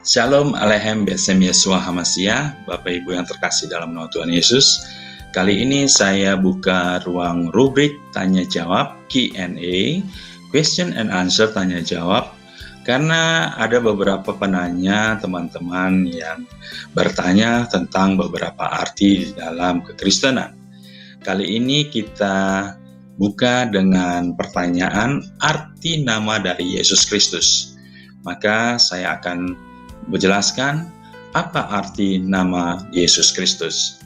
Shalom Aleichem Besem Yeshua HaMashiach, Bapak Ibu yang terkasih dalam nama Tuhan Yesus. Kali ini saya buka ruang rubrik tanya jawab Q&A, question and answer tanya jawab, karena ada beberapa penanya teman-teman yang bertanya tentang beberapa arti di dalam kekristenan. Kali ini kita buka dengan pertanyaan arti nama dari Yesus Kristus. Maka saya akan menjelaskan apa arti nama Yesus Kristus.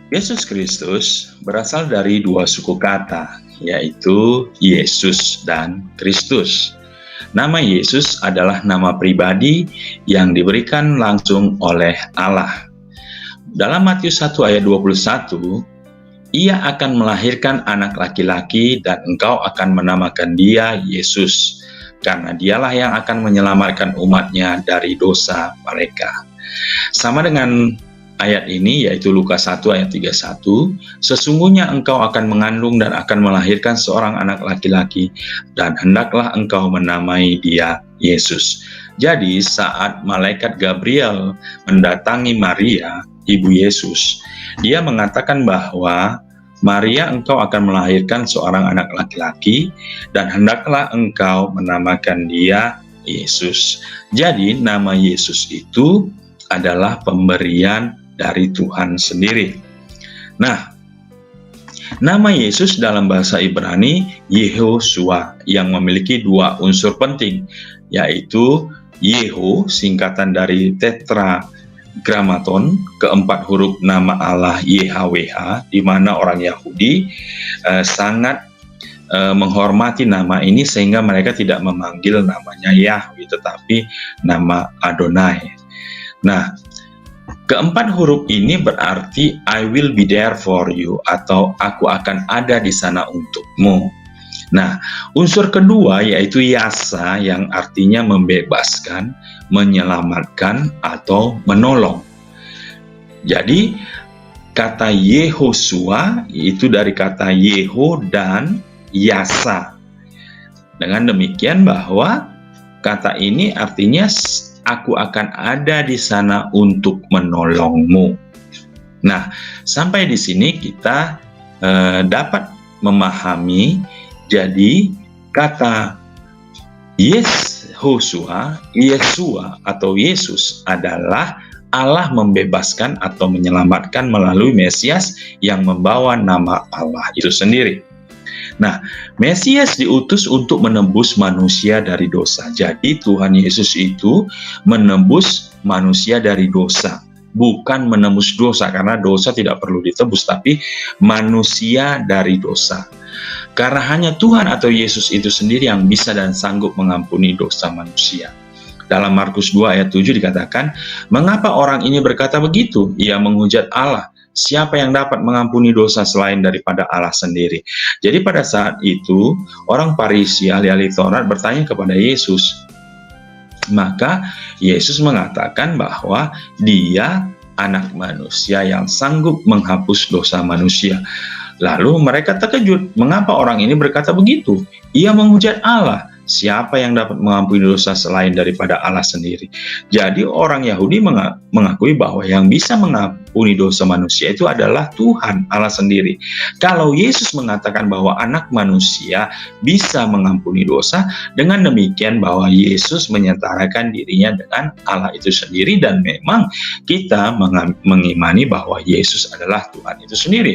Yesus Kristus berasal dari dua suku kata, yaitu Yesus dan Kristus. Nama Yesus adalah nama pribadi yang diberikan langsung oleh Allah. Dalam Matius 1 ayat 21, Ia akan melahirkan anak laki-laki dan engkau akan menamakan dia Yesus, karena dialah yang akan menyelamatkan umatnya dari dosa mereka. Sama dengan ayat ini, yaitu Lukas 1 ayat 31, sesungguhnya engkau akan mengandung dan akan melahirkan seorang anak laki-laki, dan hendaklah engkau menamai dia Yesus. Jadi saat malaikat Gabriel mendatangi Maria, ibu Yesus, dia mengatakan bahwa Maria, engkau akan melahirkan seorang anak laki-laki dan hendaklah engkau menamakan dia Yesus. Jadi nama Yesus itu adalah pemberian dari Tuhan sendiri. Nah, nama Yesus dalam bahasa Ibrani Yehoshua yang memiliki dua unsur penting, yaitu Yeho, singkatan dari tetragrammaton, keempat huruf nama Allah YHWH, di mana orang Yahudi sangat menghormati nama ini sehingga mereka tidak memanggil namanya Yahweh tetapi nama Adonai. Nah, keempat huruf ini berarti I will be there for you, atau aku akan ada di sana untukmu. Nah, unsur kedua yaitu yasa yang artinya membebaskan, menyelamatkan, atau menolong. Jadi, kata Yehoshua itu dari kata Yeho dan yasa. Dengan demikian bahwa kata ini artinya aku akan ada di sana untuk menolongmu. Nah, sampai di sini kita dapat memahami. Jadi kata Yehoshua, Yesua atau Yesus adalah Allah membebaskan atau menyelamatkan melalui Mesias yang membawa nama Allah itu sendiri. Nah, Mesias diutus untuk menebus manusia dari dosa. Jadi Tuhan Yesus itu menebus manusia dari dosa. Bukan menembus dosa, karena dosa tidak perlu ditebus, tapi manusia dari dosa. Karena hanya Tuhan atau Yesus itu sendiri yang bisa dan sanggup mengampuni dosa manusia. Dalam Markus 2 ayat 7 dikatakan, mengapa orang ini berkata begitu? Ia menghujat Allah. Siapa yang dapat mengampuni dosa selain daripada Allah sendiri? Jadi pada saat itu, orang Farisi ahli-ahli Taurat bertanya kepada Yesus. Maka Yesus mengatakan bahwa dia anak manusia yang sanggup menghapus dosa manusia. Lalu mereka terkejut, mengapa orang ini berkata begitu? Ia menghujat Allah. Siapa yang dapat mengampuni dosa selain daripada Allah sendiri? Jadi orang Yahudi mengakui bahwa yang bisa mengampuni dosa manusia itu adalah Tuhan Allah sendiri. Kalau Yesus mengatakan bahwa anak manusia bisa mengampuni dosa, dengan demikian bahwa Yesus menyetarakan dirinya dengan Allah itu sendiri, dan memang kita mengimani bahwa Yesus adalah Tuhan itu sendiri.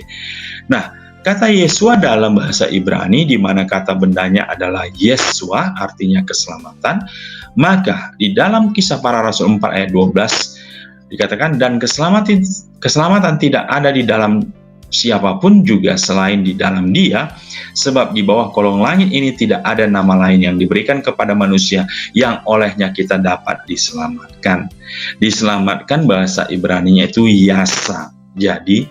Nah, kata Yesua dalam bahasa Ibrani, di mana kata bendanya adalah Yesua, artinya keselamatan. Maka di dalam Kisah Para Rasul 4 ayat 12 dikatakan, dan keselamatan tidak ada di dalam siapapun juga selain di dalam Dia, sebab di bawah kolong langit ini tidak ada nama lain yang diberikan kepada manusia yang olehnya kita dapat diselamatkan. Diselamatkan bahasa Ibraninya itu Yasa. Jadi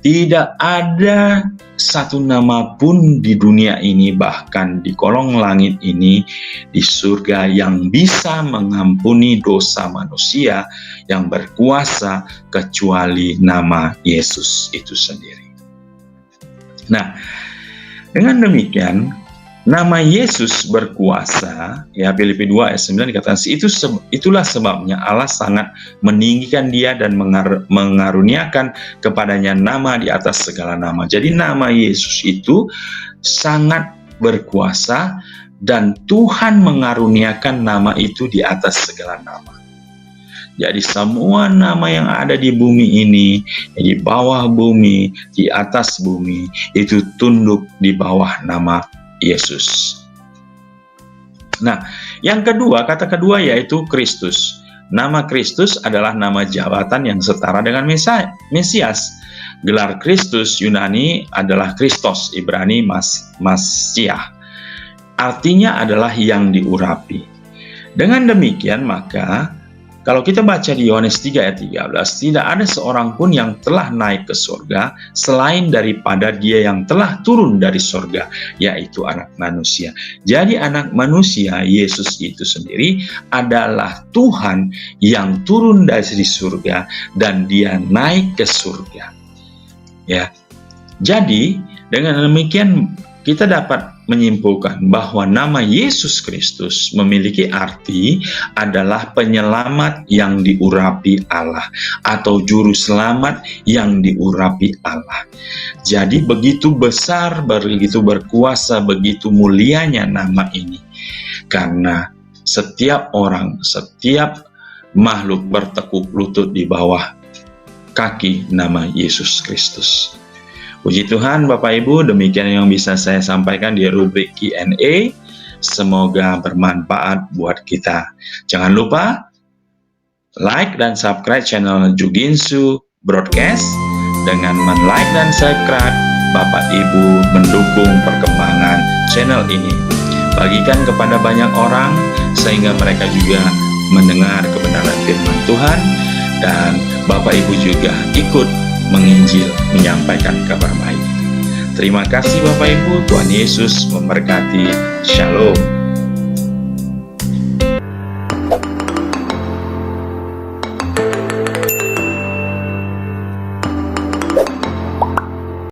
tidak ada satu nama pun di dunia ini, bahkan di kolong langit ini, di surga, yang bisa mengampuni dosa manusia yang berkuasa kecuali nama Yesus itu sendiri. Nah, dengan demikian, Nama Yesus berkuasa, ya Filipi 2 ayat 9 dikatakan, itulah sebabnya Allah sangat meninggikan dia dan mengaruniakan kepadanya nama di atas segala nama. Jadi nama Yesus itu sangat berkuasa dan Tuhan mengaruniakan nama itu di atas segala nama. Jadi semua nama yang ada di bumi ini, di bawah bumi, di atas bumi, itu tunduk di bawah nama Yesus. Nah, yang kedua, kata kedua yaitu Kristus. Nama Kristus adalah nama jabatan yang setara dengan Mesias. Gelar Kristus Yunani adalah Kristos, Ibrani Masiah. Artinya adalah yang diurapi. Dengan demikian maka kalau kita baca di Yohanes 3 ayat 13, tidak ada seorang pun yang telah naik ke surga selain daripada dia yang telah turun dari surga, yaitu anak manusia. Jadi anak manusia, Yesus itu sendiri adalah Tuhan yang turun dari surga dan dia naik ke surga. Ya. Jadi dengan demikian kita dapat menyimpulkan bahwa nama Yesus Kristus memiliki arti adalah penyelamat yang diurapi Allah atau juru selamat yang diurapi Allah. Jadi begitu besar, begitu berkuasa, begitu mulianya nama ini. Karena setiap orang, setiap makhluk bertekuk lutut di bawah kaki nama Yesus Kristus. Puji Tuhan Bapak Ibu, demikian yang bisa saya sampaikan di rubrik Q&A. Semoga bermanfaat buat kita. Jangan lupa like dan subscribe channel Juginsu Broadcast. Dengan like dan subscribe, Bapak Ibu mendukung perkembangan channel ini. Bagikan kepada banyak orang sehingga mereka juga mendengar kebenaran firman Tuhan, dan Bapak Ibu juga ikut menginjil, menyampaikan kabar baik. Terima kasih Bapak Ibu, Tuhan Yesus memberkati. Shalom.